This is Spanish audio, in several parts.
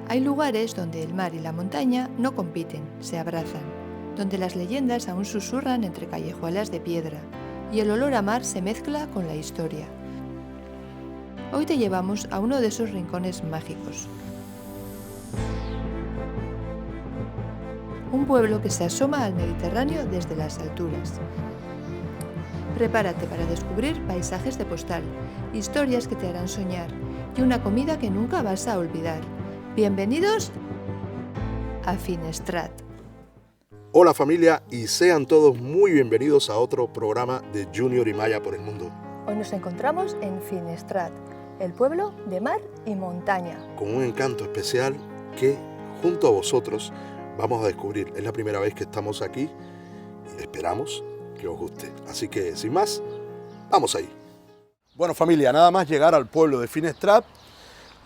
Hay lugares donde el mar y la montaña no compiten, se abrazan, donde las leyendas aún susurran entre callejuelas de piedra y el olor a mar se mezcla con la historia. Hoy te llevamos a uno de esos rincones mágicos. Un pueblo que se asoma al Mediterráneo desde las alturas. Prepárate para descubrir paisajes de postal, historias que te harán soñar y una comida que nunca vas a olvidar. Bienvenidos a Finestrat. Hola familia y sean todos muy bienvenidos a otro programa de Junior y Maya por el mundo. Hoy nos encontramos en Finestrat, el pueblo de mar y montaña. Con un encanto especial que junto a vosotros vamos a descubrir. Es la primera vez que estamos aquí y esperamos que os guste. Así que sin más, vamos ahí. Bueno familia, nada más llegar al pueblo de Finestrat,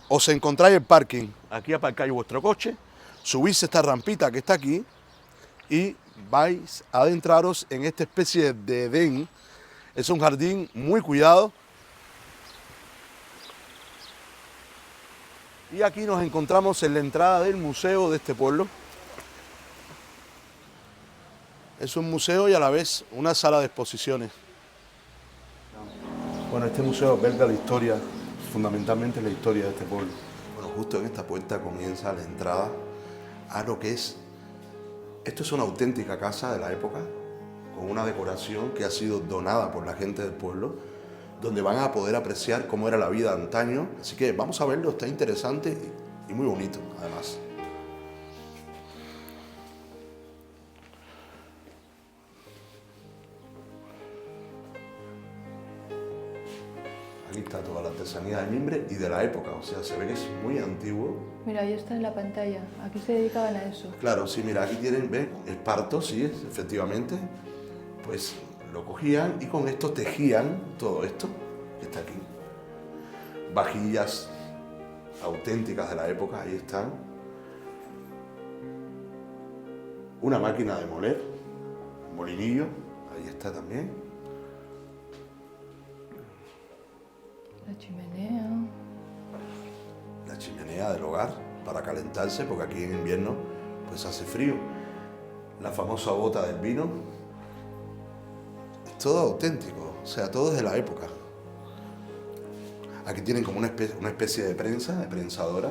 os encontráis el parking. Aquí aparcáis vuestro coche, subís esta rampita que está aquí y vais a adentraros en esta especie de Edén. Es un jardín muy cuidado. Y aquí nos encontramos en la entrada del museo de este pueblo. Es un museo y a la vez una sala de exposiciones. Bueno, este museo alberga la historia, fundamentalmente la historia de este pueblo. Bueno, justo en esta puerta comienza la entrada a lo que es... Esto es una auténtica casa de la época, con una decoración que ha sido donada por la gente del pueblo, donde van a poder apreciar cómo era la vida antaño. Así que vamos a verlo, está interesante y muy bonito, además. Aquí está toda la artesanía de mimbre y de la época, o sea, se ve que es muy antiguo. Mira, ahí está en la pantalla. Aquí se dedicaban a eso. Claro, sí, mira, aquí tienen, ¿ves? Esparto, sí, efectivamente. Pues lo cogían y con esto tejían todo esto que está aquí. Vajillas auténticas de la época, ahí están. Una máquina de moler, un molinillo, ahí está también. La chimenea. La chimenea del hogar para calentarse, porque aquí en invierno pues hace frío. La famosa bota del vino. Es todo auténtico, o sea, todo es de la época. Aquí tienen como una especie de prensa, de prensadora.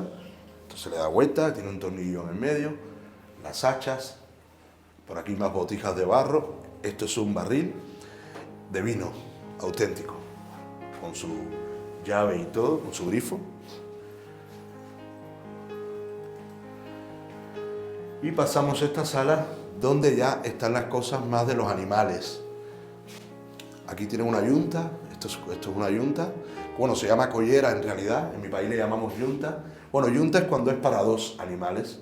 Entonces le da vuelta, tiene un tornillo en el medio, las hachas, por aquí más botijas de barro. Esto es un barril de vino auténtico, con su llave y todo, con su grifo. Y pasamos a esta sala donde ya están las cosas más de los animales. Aquí tienen una yunta, esto es una yunta. Bueno, se llama collera en realidad, en mi país le llamamos yunta. Bueno, yunta es cuando es para dos animales.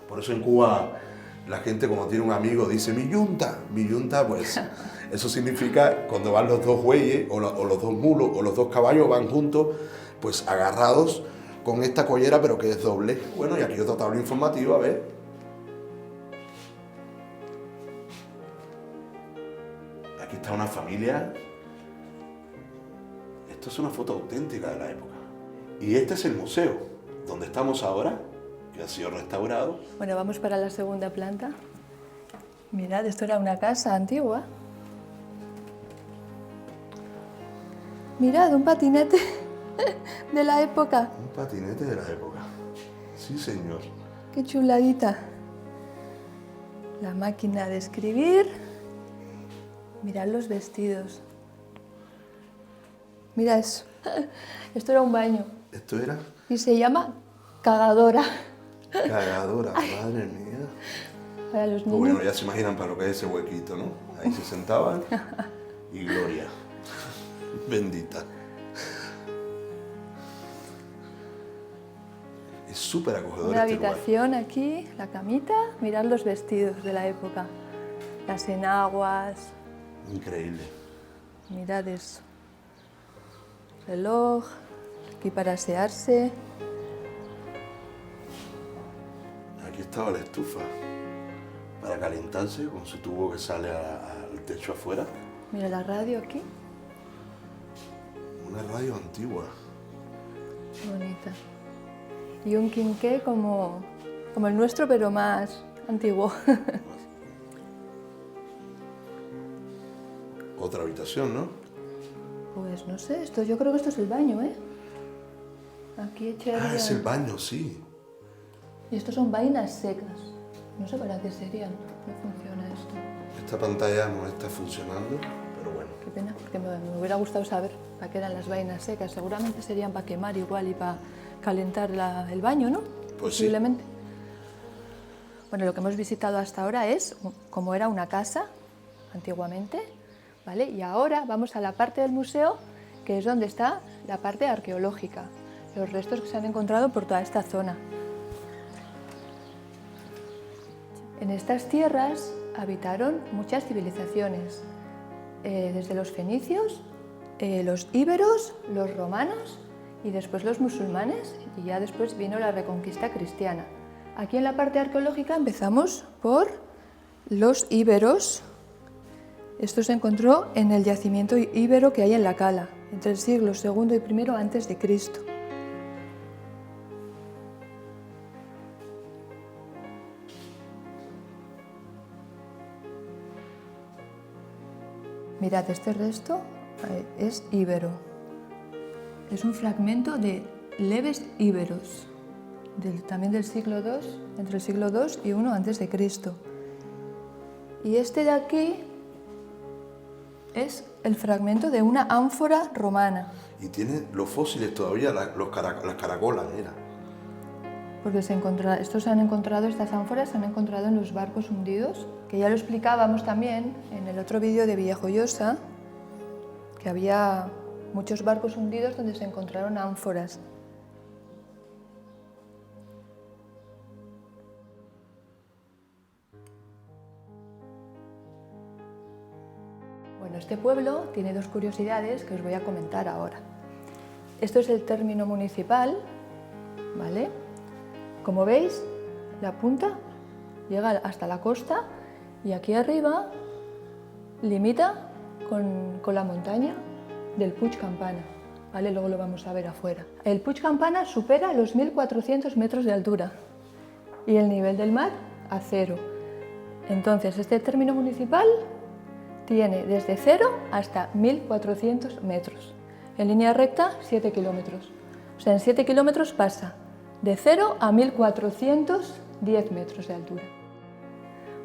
Por eso en Cuba la gente como tiene un amigo dice mi yunta, pues eso significa cuando van los dos bueyes o los dos mulos o los dos caballos van juntos, pues agarrados con esta collera pero que es doble. Bueno, y aquí otra tabla informativa, a ver. Aquí está una familia. Esto es una foto auténtica de la época. Y este es el museo donde estamos ahora, que ha sido restaurado. Bueno, vamos para la segunda planta. Mirad, esto era una casa antigua. Mirad, un patinete de la época. Un patinete de la época. Sí, señor. Qué chuladita. La máquina de escribir. Mirad los vestidos. Mira eso. Esto era un baño. ¿Esto era? Y se llama cagadora. Cagadora, madre mía. Para los niños. Bueno, ya se imaginan para lo que es ese huequito, ¿no? Ahí se sentaban y gloria. Bendita. Es súper acogedor Una este lugar. habitación aquí, la camita. Mirad los vestidos de la época. Las enaguas. Increíble. Mirad eso. Reloj. Aquí para asearse. Aquí estaba la estufa para calentarse con su tubo que sale al techo afuera. Mira la radio aquí. Una radio antigua. Qué bonita. Y un quinqué como el nuestro, pero más antiguo. Otra habitación, ¿no? Pues no sé, yo creo que esto es el baño, ¿eh? Aquí echaría... Ah, es el baño, sí. Y estos son vainas secas. No sé para qué serían, no funciona esto. Esta pantalla no está funcionando, pero bueno. Qué pena, porque me hubiera gustado saber para qué eran las vainas secas. Seguramente serían para quemar igual y para calentar el baño, ¿no? Pues sí. Posiblemente. Bueno, lo que hemos visitado hasta ahora es cómo era una casa antiguamente, ¿vale? Y ahora vamos a la parte del museo, que es donde está la parte arqueológica, los restos que se han encontrado por toda esta zona. En estas tierras habitaron muchas civilizaciones, desde los fenicios, los íberos, los romanos y después los musulmanes, y ya después vino la reconquista cristiana. Aquí en la parte arqueológica empezamos por los íberos. Esto se encontró en el yacimiento íbero que hay en la Cala, entre el siglo II y I antes de Cristo. Mirad, este resto es íbero. Es un fragmento de leves íberos, también del siglo II, entre el siglo II y I antes de Cristo. Y este de aquí es el fragmento de una ánfora romana. Y tiene los fósiles todavía, las caracolas, mira. Porque estas ánforas se han encontrado en los barcos hundidos, que ya lo explicábamos también en el otro vídeo de Villajoyosa, que había muchos barcos hundidos donde se encontraron ánforas. Bueno, este pueblo tiene dos curiosidades que os voy a comentar ahora. Esto es el término municipal, ¿vale? Como veis, la punta llega hasta la costa y aquí arriba limita con la montaña del Puig Campana, ¿vale? Luego lo vamos a ver afuera. El Puig Campana supera los 1.400 metros de altura y el nivel del mar a 0. Entonces, este término municipal tiene desde 0 hasta 1.400 metros. En línea recta, 7 kilómetros. O sea, en 7 kilómetros pasa de 0 a 1.410 metros de altura.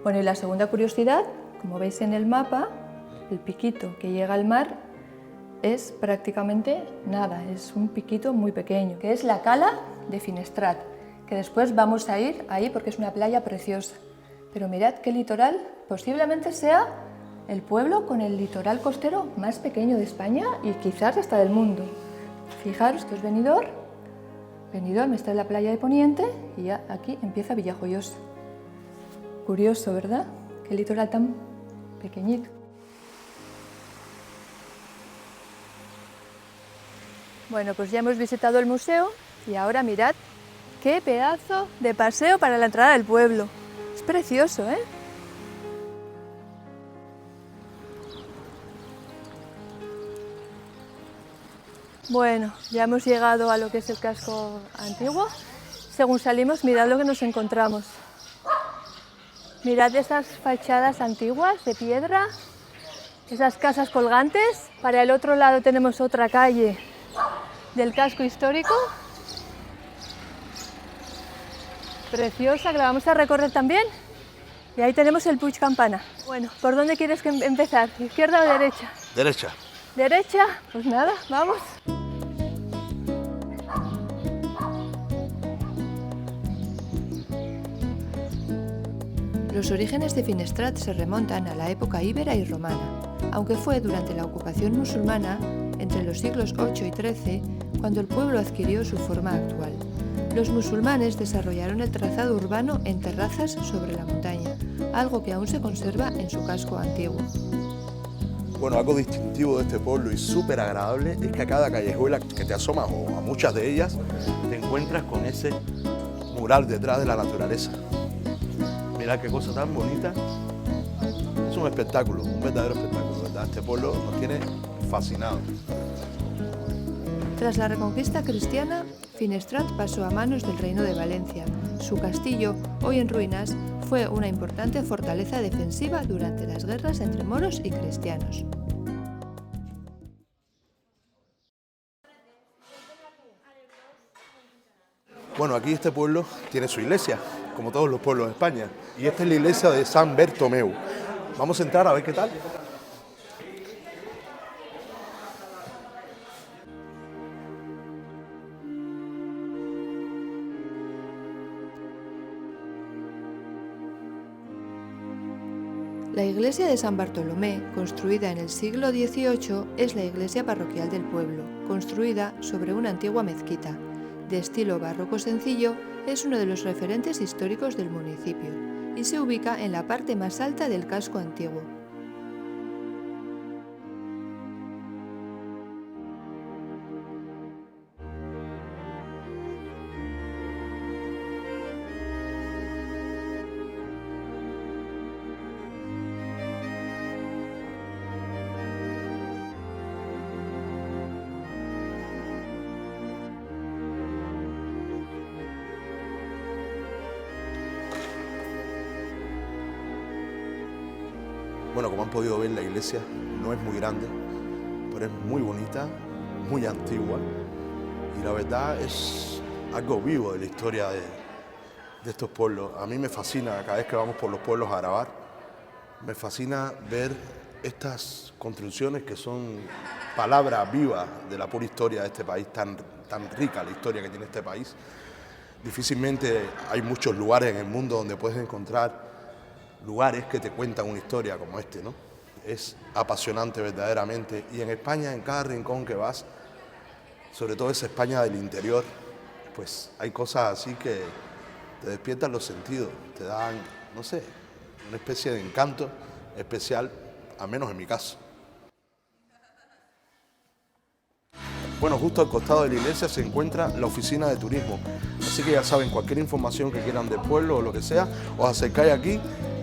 Bueno, y la segunda curiosidad, como veis en el mapa, el piquito que llega al mar es prácticamente nada, es un piquito muy pequeño, que es la Cala de Finestrat, que después vamos a ir ahí porque es una playa preciosa. Pero mirad qué litoral, posiblemente sea el pueblo con el litoral costero más pequeño de España y quizás hasta del mundo. Fijaros que es Benidorm, está en la playa de Poniente y ya aquí empieza Villajoyosa. Curioso, ¿verdad? Qué litoral tan pequeñito. Bueno, pues ya hemos visitado el museo y ahora mirad qué pedazo de paseo para la entrada del pueblo. Es precioso, ¿eh? Bueno, ya hemos llegado a lo que es el casco antiguo. Según salimos, mirad lo que nos encontramos. Mirad esas fachadas antiguas de piedra, esas casas colgantes. Para el otro lado tenemos otra calle del casco histórico. Preciosa, que la vamos a recorrer también. Y ahí tenemos el Puig Campana. Bueno, ¿por dónde quieres empezar? ¿Izquierda o derecha? Derecha. ¿Derecha? Pues nada, vamos. Los orígenes de Finestrat se remontan a la época íbera y romana, aunque fue durante la ocupación musulmana, entre los siglos VIII y XIII, cuando el pueblo adquirió su forma actual. Los musulmanes desarrollaron el trazado urbano en terrazas sobre la montaña, algo que aún se conserva en su casco antiguo. Bueno, algo distintivo de este pueblo y súper agradable es que a cada callejuela que te asomas, o a muchas de ellas, te encuentras con ese mural detrás de la naturaleza. Mirad qué cosa tan bonita. Es un espectáculo, un verdadero espectáculo, ¿verdad? Este pueblo nos tiene fascinados. Tras la reconquista cristiana, Finestrat pasó a manos del Reino de Valencia. Su castillo, hoy en ruinas, fue una importante fortaleza defensiva durante las guerras entre moros y cristianos. Bueno, aquí este pueblo tiene su iglesia, como todos los pueblos de España, y esta es la iglesia de San Bertomeu. Vamos a entrar a ver qué tal. La iglesia de San Bartolomé, construida en el siglo XVIII, es la iglesia parroquial del pueblo, construida sobre una antigua mezquita. De estilo barroco sencillo, es uno de los referentes históricos del municipio y se ubica en la parte más alta del casco antiguo. Bueno, como han podido ver, la iglesia no es muy grande, pero es muy bonita, muy antigua, y la verdad es algo vivo de la historia de estos pueblos. A mí me fascina, cada vez que vamos por los pueblos a grabar, me fascina ver estas construcciones que son palabras vivas de la pura historia de este país, tan rica la historia que tiene este país. Difícilmente hay muchos lugares en el mundo donde puedes encontrar lugares que te cuentan una historia como este, ¿no? Es apasionante verdaderamente, y en España, en cada rincón que vas, sobre todo esa España del interior, pues hay cosas así que te despiertan los sentidos, te dan, no sé, una especie de encanto especial, al menos en mi caso. Bueno, justo al costado de la iglesia se encuentra la oficina de turismo, así que ya saben, cualquier información que quieran del pueblo o lo que sea, os acercáis aquí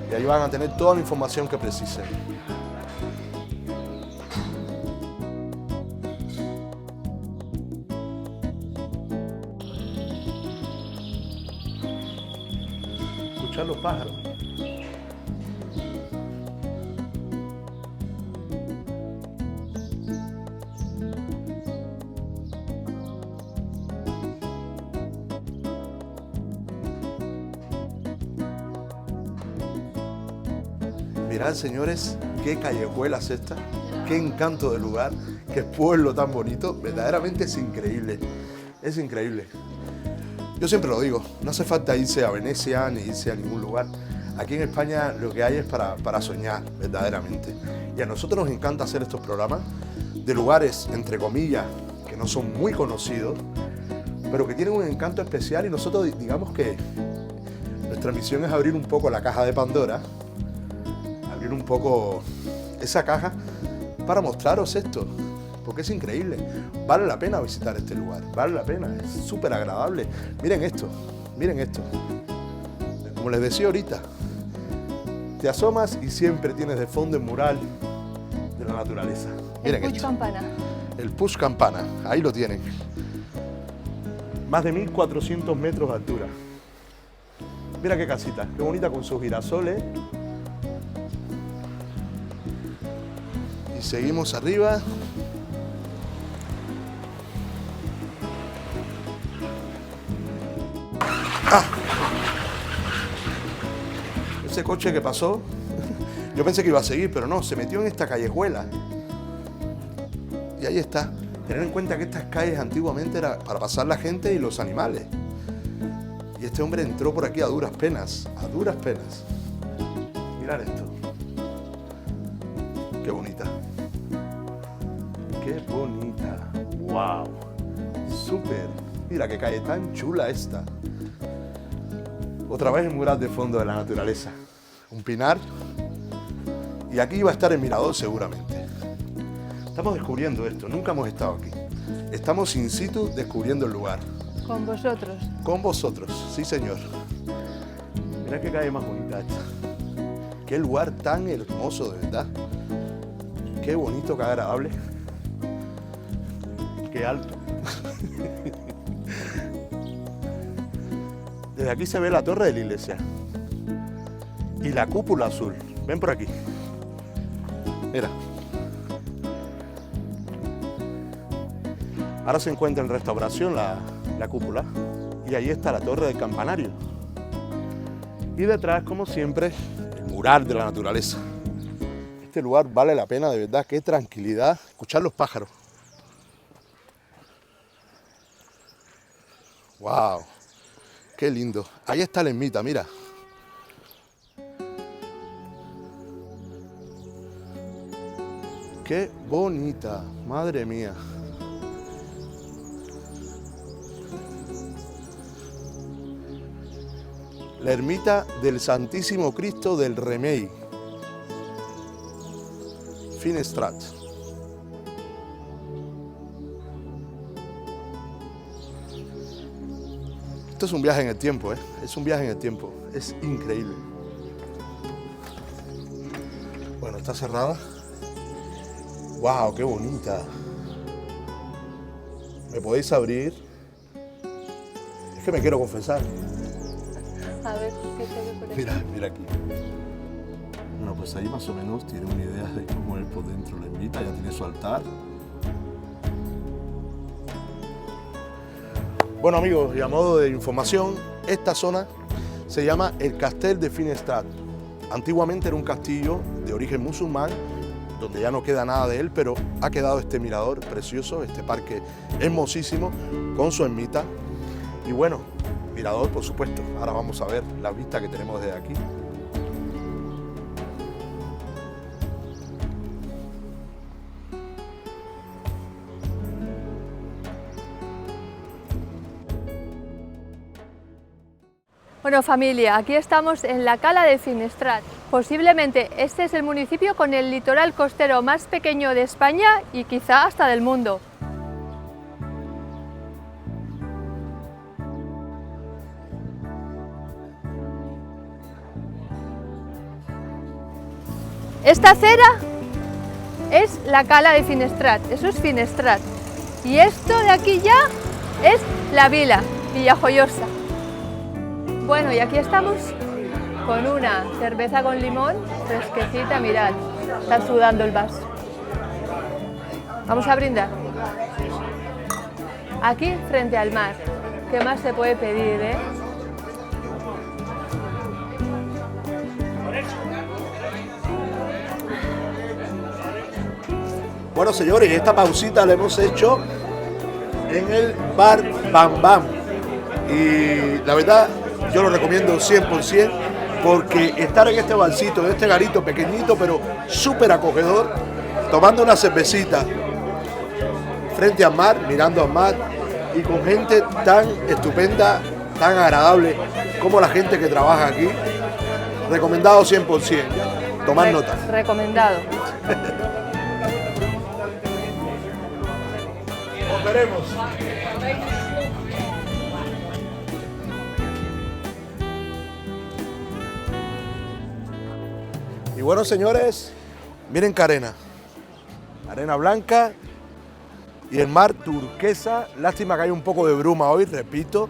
y ahí van a tener toda la información que precisen. Escuchar los pájaros. Mirad, señores, qué callejuela es esta, qué encanto de lugar, qué pueblo tan bonito, verdaderamente es increíble, es increíble. Yo siempre lo digo, no hace falta irse a Venecia ni irse a ningún lugar. Aquí en España lo que hay es para soñar, verdaderamente. Y a nosotros nos encanta hacer estos programas de lugares, entre comillas, que no son muy conocidos, pero que tienen un encanto especial, y nosotros digamos que nuestra misión es abrir un poco la caja de Pandora, abrir un poco esa caja para mostraros esto, porque es increíble. Vale la pena visitar este lugar, vale la pena, es súper agradable. Miren esto, miren esto. Como les decía ahorita, te asomas y siempre tienes de fondo el mural de la naturaleza. Miren El Puig esto. Campana. El Puig Campana, ahí lo tienen. Más de 1400 metros de altura. Mira qué casita, qué bonita, con sus girasoles. Y seguimos arriba. ¡Ah! Ese coche que pasó, yo pensé que iba a seguir, pero no, se metió en esta callejuela. Y ahí está. Tener en cuenta que estas calles antiguamente eran para pasar la gente y los animales. Y este hombre entró por aquí a duras penas, a duras penas. Mirad esto. Qué bonita. Qué bonita. ¡Wow! Súper. Mira qué calle tan chula esta. Otra vez el mural de fondo de la naturaleza. Un pinar. Y aquí iba a estar el mirador seguramente. Estamos descubriendo esto, nunca hemos estado aquí. Estamos in situ descubriendo el lugar. Con vosotros. Con vosotros, sí señor. Mirad qué calle más bonita esta. Qué lugar tan hermoso, de verdad. Qué bonito, qué agradable. Qué alto. Desde aquí se ve la torre de la iglesia y la cúpula azul. Ven por aquí. Mira. Ahora se encuentra en restauración la cúpula y ahí está la torre del campanario. Y detrás, como siempre, el mural de la naturaleza. Este lugar vale la pena, de verdad, qué tranquilidad. Escuchar los pájaros. ¡Wow! ¡Qué lindo! Ahí está la ermita, mira. ¡Qué bonita! ¡Madre mía! La ermita del Santísimo Cristo del Remei, Finestrat. Esto es un viaje en el tiempo, ¿eh? Es un viaje en el tiempo. Es increíble. Bueno, está cerrada. ¡Wow! ¡Qué bonita! ¿Me podéis abrir? Es que me quiero confesar. A ver, ¿qué se ve por aquí? Mira aquí. Bueno, pues ahí más o menos tiene una idea de cómo es por dentro la ermita. Ya tiene su altar. Bueno, amigos, y a modo de información, esta zona se llama el Castel de Finestrat. Antiguamente era un castillo de origen musulmán, donde ya no queda nada de él, pero ha quedado este mirador precioso, este parque hermosísimo, con su ermita. Y bueno, mirador, por supuesto. Ahora vamos a ver la vista que tenemos desde aquí. Bueno, familia, aquí estamos en la Cala de Finestrat. Posiblemente este es el municipio con el litoral costero más pequeño de España y quizá hasta del mundo. Esta acera es la Cala de Finestrat, eso es Finestrat. Y esto de aquí ya es la vila, Villajoyosa. Bueno, y aquí estamos con una cerveza con limón, fresquecita, mirad, está sudando el vaso. Vamos a brindar. Aquí frente al mar, ¿qué más se puede pedir, eh? Bueno, señores, esta pausita la hemos hecho en el bar Bam Bam. Y la verdad, yo lo recomiendo 100% porque estar en este barcito, en este garito pequeñito pero súper acogedor, tomando una cervecita frente al mar, mirando al mar y con gente tan estupenda, tan agradable como la gente que trabaja aquí, recomendado 100%. Tomar nota. Recomendado. Nos veremos. Y bueno, señores, miren qué arena. Arena blanca y el mar turquesa. Lástima que hay un poco de bruma hoy, repito.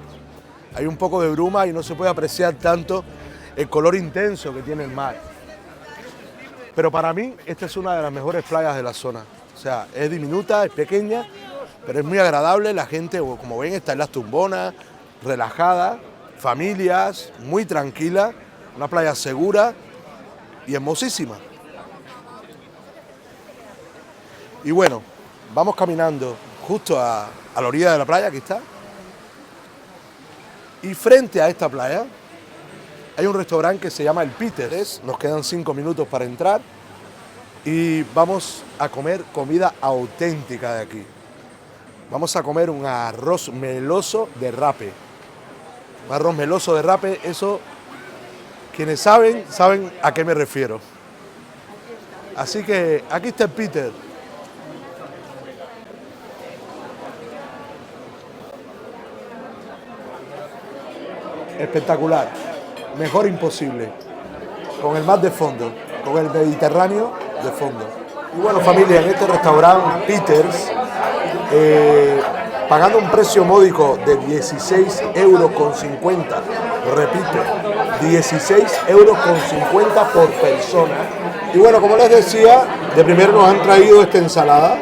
Hay un poco de bruma y no se puede apreciar tanto el color intenso que tiene el mar. Pero para mí, esta es una de las mejores playas de la zona. O sea, es diminuta, es pequeña, pero es muy agradable. La gente, como ven, está en las tumbonas, relajada, familias, muy tranquila, una playa segura y hermosísima. Y bueno, vamos caminando justo a la orilla de la playa, aquí está. Y frente a esta playa hay un restaurante que se llama El Peters. Nos quedan 5 minutos para entrar y vamos a comer comida auténtica de aquí. Vamos a comer un arroz meloso de rape. Un arroz meloso de rape, eso, quienes saben, saben a qué me refiero. Así que aquí está el Peter. Espectacular, mejor imposible, con el mar de fondo, con el Mediterráneo de fondo. Y bueno, familia, en este restaurante Peters pagando un precio módico de 16,50 €. Repito, 16,50 € por persona. Y bueno, como les decía, de primero nos han traído esta ensalada.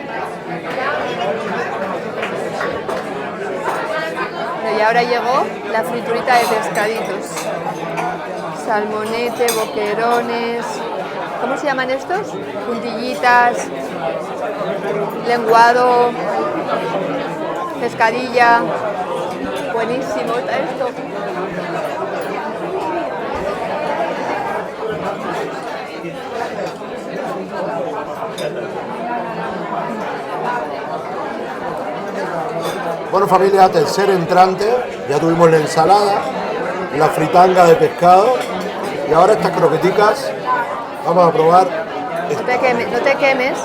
Y ahora llegó la friturita de pescaditos. Salmonete, boquerones. ¿Cómo se llaman estos? Puntillitas, lenguado, pescadilla. Buenísimo está esto. Bueno, familia, tercer entrante. Ya tuvimos la ensalada, la fritanga de pescado y ahora estas croqueticas. Vamos a probar. No te quemes.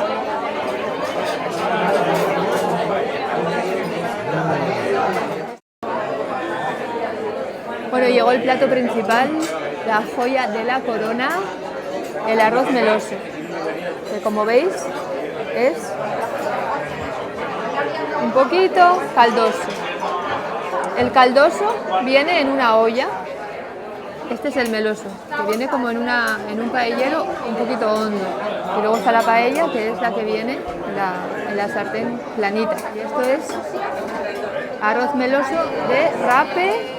Bueno, llegó el plato principal, la joya de la corona, el arroz meloso, que como veis es un poquito caldoso. El caldoso viene en una olla. Este es el meloso, que viene como en un paellero un poquito hondo. Y luego está la paella, que es la que viene en la sartén planita. Y esto es arroz meloso de rape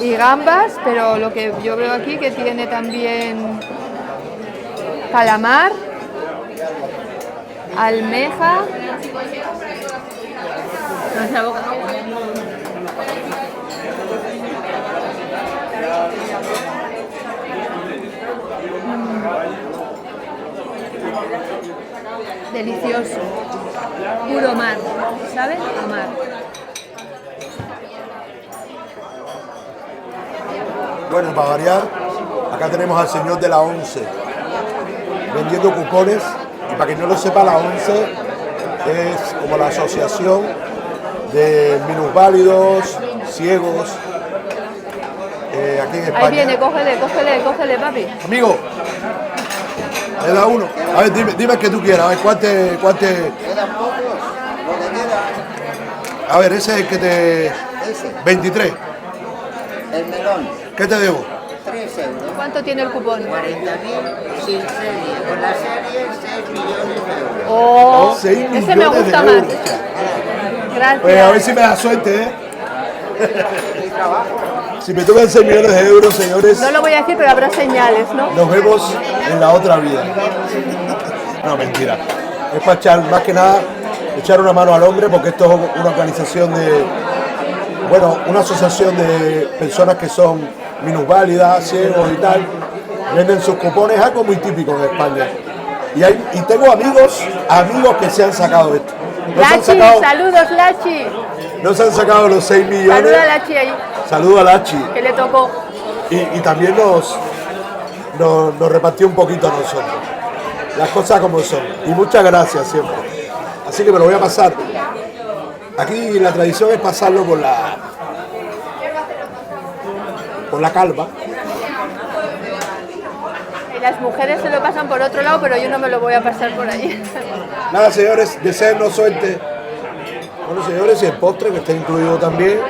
y gambas, pero lo que yo veo aquí que tiene también calamar, almeja. No es la boca. Delicioso, puro mar, ¿saben? A mar. Bueno, para variar, acá tenemos al señor de la 11 vendiendo cupones. Y para quien no lo sepa, la 11 es como la asociación de minusválidos, ciegos, aquí en España. Ahí viene, cógele, papi. Amigo, le da uno. A ver, dime el que tú quieras. A ver, ¿cuánto? Quedan pocos, lo que queda. A ver, ese es el que te... Ese, 23. el melón, ¿Qué te debo? 3 euros. ¿Cuánto tiene el cupón? 40.000 sin serie. Con la serie, 6 millones de euros. Oh, 6 ese me millones de gusta más. euros. Gracias. Pues a ver si me da suerte, ¿eh? Mi trabajo. Si me tocan 6 millones de euros, señores, No lo voy a decir, pero habrá señales, ¿no? nos vemos en la otra vida. No, mentira. Es para echar, más que nada, echar una mano al hombre, porque esto es una organización de... Bueno, una asociación de personas que son minusválidas, ciegos y tal. Venden sus cupones, algo muy típico en España. Y tengo amigos que se han sacado esto. Lachi, saludos, Lachi. No se han sacado los 6 millones. Saluda a Lachi ahí, Saludo a Lachi. que le tocó. Y también nos repartió un poquito a nosotros. Las cosas como son. Y muchas gracias siempre. Así que me lo voy a pasar. Aquí la tradición es pasarlo por la calva. Y las mujeres se lo pasan por otro lado, pero yo no me lo voy a pasar por ahí. Nada, señores, deseennos suerte. Bueno, señores, y el postre que está incluido también.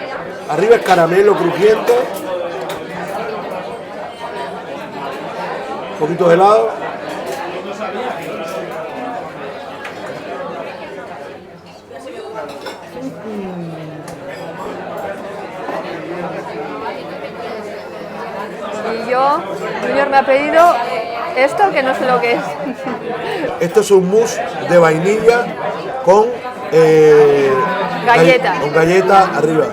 Arriba es caramelo crujiente. Un poquito de helado. Y yo, Junior me ha pedido esto, que no sé lo que es. Esto es un mousse de vainilla con Galleta. Con galleta arriba.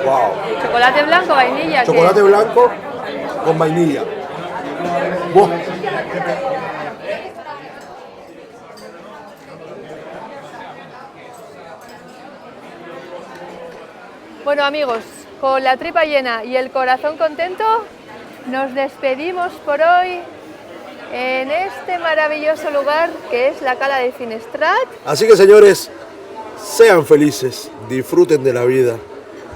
Wow. Chocolate blanco, vainilla. Chocolate blanco con vainilla. Wow. Bueno, amigos, con la tripa llena y el corazón contento, nos despedimos por hoy en este maravilloso lugar que es la Cala de Finestrat. Así que, señores, sean felices, disfruten de la vida.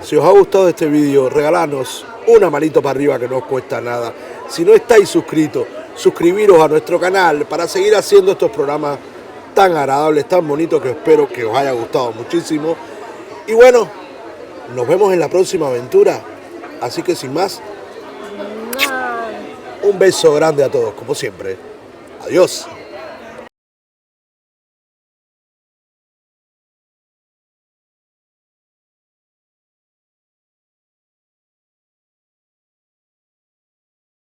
Si os ha gustado este vídeo, regaladnos una manito para arriba que no os cuesta nada. Si no estáis suscritos, suscribiros a nuestro canal para seguir haciendo estos programas tan agradables, tan bonitos, que espero que os haya gustado muchísimo. Y bueno, nos vemos en la próxima aventura. Así que sin más, un beso grande a todos, como siempre. Adiós.